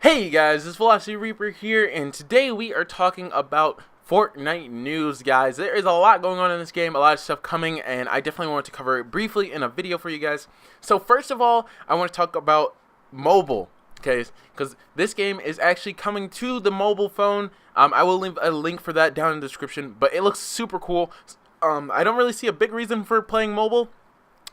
Hey guys, this is Velocity Reaper here, and today we are talking about Fortnite news, guys. There is a lot going on in this game, a lot of stuff coming, and I definitely want to cover it briefly in a video for you guys. So first of all, I want to talk about mobile, okay, because this game is actually coming to the mobile phone. I will leave a link for that down in the description, but it looks super cool. I don't really see a big reason for playing mobile,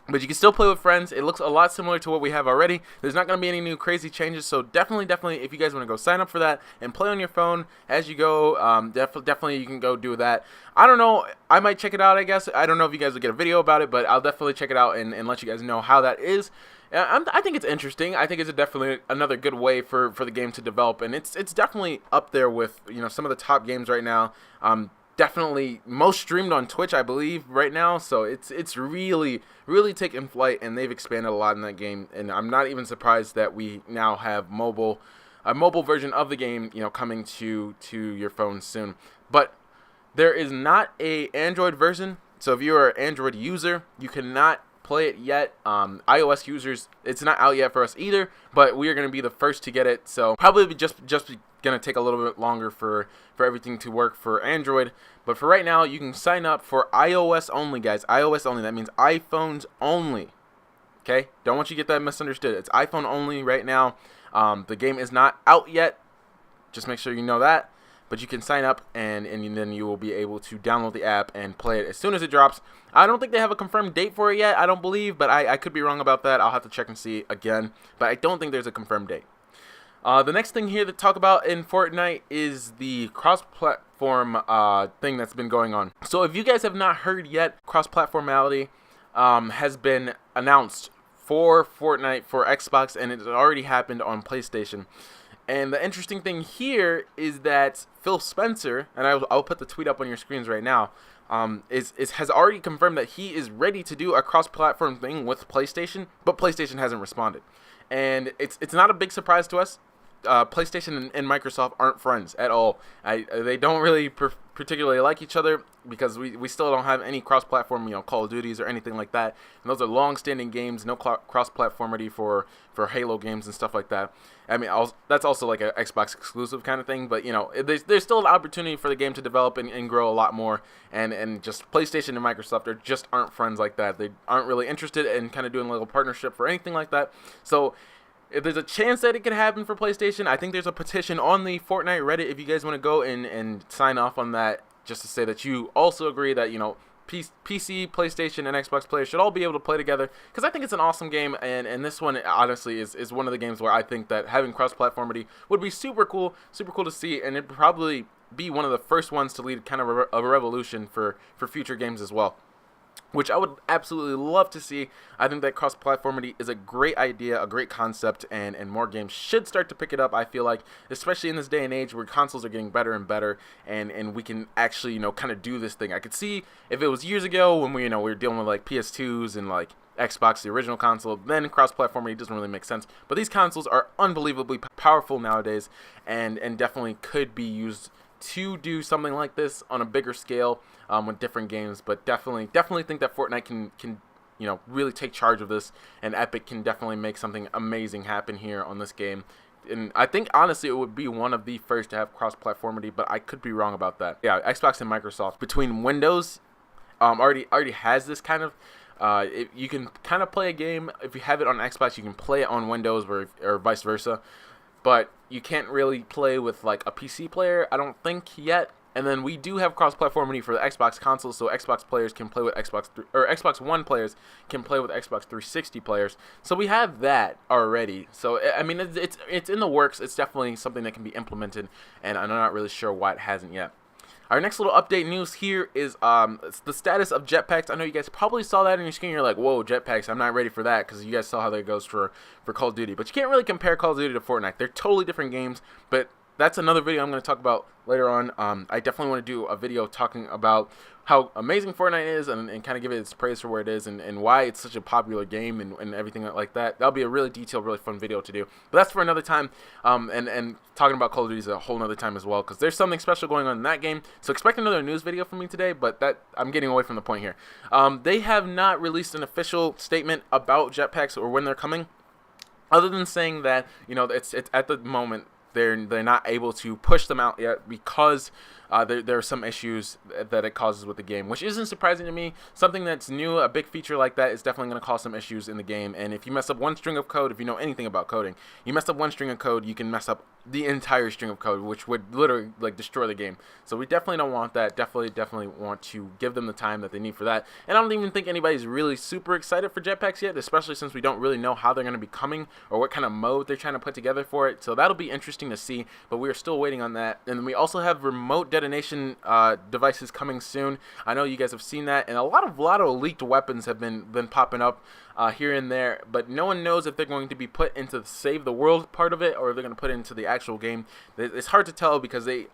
but you can still play with friends. It looks a lot similar to what we have already. There's not going to be any new crazy changes, so definitely, if you guys want to go sign up for that and play on your phone as you go, definitely you can go do that. I don't know. I might check it out, I guess. I don't know if you guys will get a video about it, but I'll definitely check it out and let you guys know how that is. I think it's interesting. I think it's definitely another good way for the game to develop, and it's definitely up there with some of the top games right now. Definitely most streamed on Twitch, I believe, right now. So it's really taking flight, and they've expanded a lot in that game. And I'm not even surprised that we now have a mobile version of the game, coming to your phone soon. But there is not a Android version. So if you are an Android user, you cannot play it yet. iOS users, it's not out yet for us either, but we are going to be the first to get it. So probably just going to take a little bit longer for everything to work for Android. But for right now, you can sign up for iOS only, guys. iOS only. That means iPhones only. Okay? Don't want you to get that misunderstood. It's iPhone only right now. The game is not out yet. Just make sure you know that. But you can sign up, and then you will be able to download the app and play it as soon as it drops. I don't think they have a confirmed date for it yet. I don't believe, but I could be wrong about that. I'll have to check and see again. But I don't think there's a confirmed date. The next thing here to talk about in Fortnite is the cross-platform thing that's been going on. So if you guys have not heard yet, cross-platformality has been announced for Fortnite, for Xbox, and it already happened on PlayStation. And the interesting thing here is that Phil Spencer, and I'll put the tweet up on your screens right now, has already confirmed that he is ready to do a cross-platform thing with PlayStation, but PlayStation hasn't responded. And it's not a big surprise to us. PlayStation and Microsoft aren't friends at all. They don't really particularly like each other, because we still don't have any cross-platform, Call of Duties or anything like that. And those are long-standing games, no cross-platformity for Halo games and stuff like that. I mean, that's also like an Xbox exclusive kind of thing, but there's still an opportunity for the game to develop and grow a lot more. And just PlayStation and Microsoft aren't friends like that. They aren't really interested in kind of doing a little partnership for anything like that. So if there's a chance that it could happen for PlayStation, I think there's a petition on the Fortnite Reddit if you guys want to go and sign off on that, just to say that you also agree that, PC, PlayStation, and Xbox players should all be able to play together, because I think it's an awesome game, and this one, honestly, is one of the games where I think that having cross-platformity would be super cool to see, and it'd probably be one of the first ones to lead kind of a revolution for future games as well, which I would absolutely love to see. I think that cross-platformity is a great idea, a great concept, and more games should start to pick it up, I feel like, especially in this day and age where consoles are getting better and better, and we can actually, kind of do this thing. I could see if it was years ago when we were dealing with, like, PS2s and, like, Xbox, the original console, then cross-platformity doesn't really make sense. But these consoles are unbelievably powerful nowadays, and definitely could be used to do something like this on a bigger scale with different games. But definitely think that Fortnite can really take charge of this, and Epic can definitely make something amazing happen here on this game. And I think honestly it would be one of the first to have cross-platformity, but I could be wrong about that. Yeah, Xbox and Microsoft between Windows already has this kind of you can kind of play a game. If you have it on Xbox, you can play it on Windows, or vice versa. But you can't really play with like a PC player, I don't think, yet. And then we do have cross-platformity for the Xbox console, so Xbox players can play with Xbox One players can play with Xbox 360 players. So we have that already. So I mean, it's in the works. It's definitely something that can be implemented, and I'm not really sure why it hasn't yet. Our next little update news here is it's the status of jetpacks. I know you guys probably saw that on your screen. You're like, whoa, jetpacks, I'm not ready for that, because you guys saw how that goes for Call of Duty. But you can't really compare Call of Duty to Fortnite. They're totally different games, but that's another video I'm going to talk about later on. I definitely want to do a video talking about how amazing Fortnite is, and kind of give it its praise for where it is, and why it's such a popular game, and everything like that. That'll be a really detailed, really fun video to do. But that's for another time, and talking about Call of Duty is a whole nother time as well, because there's something special going on in that game. So expect another news video from me today, but I'm getting away from the point here. They have not released an official statement about jetpacks or when they're coming, other than saying that, it's at the moment they're not able to push them out yet because there are some issues that it causes with the game, which isn't surprising to me. Something that's new, a big feature like that, is definitely going to cause some issues in the game. And if you mess up one string of code, if you know anything about coding, you mess up one string of code, you can mess up the entire string of code, which would literally like destroy the game. So we definitely don't want that. Definitely want to give them the time that they need for that. And I don't even think anybody's really super excited for jetpacks yet, especially since we don't really know how they're going to be coming or what kind of mode they're trying to put together for it. So that'll be interesting to see, but we are still waiting on that. And then we also have remote detonation devices coming soon. I know you guys have seen that, and a lot of leaked weapons have been popping up here and there, but no one knows if they're going to be put into the save the world part of it or if they're going to put it into the actual game. It's hard to tell because they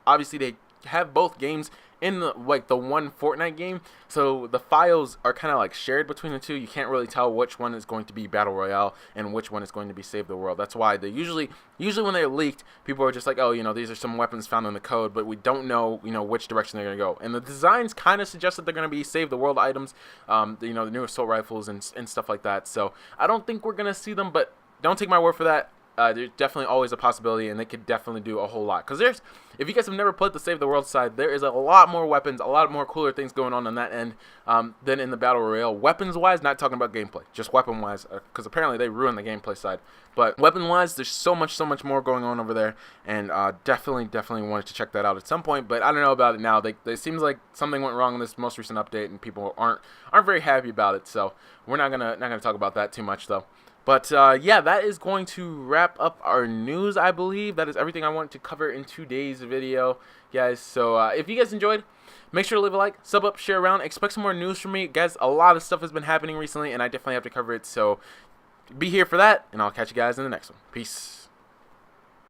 have both games in the one Fortnite game, so the files are kind of like shared between the two. You can't really tell which one is going to be Battle Royale and which one is going to be Save the World. That's why they usually when they're leaked, people are just like, oh, these are some weapons found in the code, but we don't know, which direction they're going to go. And the designs kind of suggest that they're going to be Save the World items, the new assault rifles and stuff like that. So I don't think we're going to see them, but don't take my word for that. There's definitely always a possibility, and they could definitely do a whole lot. Because if you guys have never played the Save the World side, there is a lot more weapons, a lot more cooler things going on that end than in the Battle Royale. Weapons-wise, not talking about gameplay, just weapon-wise, because apparently they ruined the gameplay side. But weapon-wise, there's so much more going on over there, and definitely wanted to check that out at some point. But I don't know about it now. It seems like something went wrong in this most recent update, and people aren't very happy about it. So we're not gonna talk about that too much though. But yeah, that is going to wrap up our news, I believe. That is everything I wanted to cover in today's video, guys. So if you guys enjoyed, make sure to leave a like, sub up, share around. Expect some more news from me. Guys, a lot of stuff has been happening recently, and I definitely have to cover it. So be here for that, and I'll catch you guys in the next one. Peace.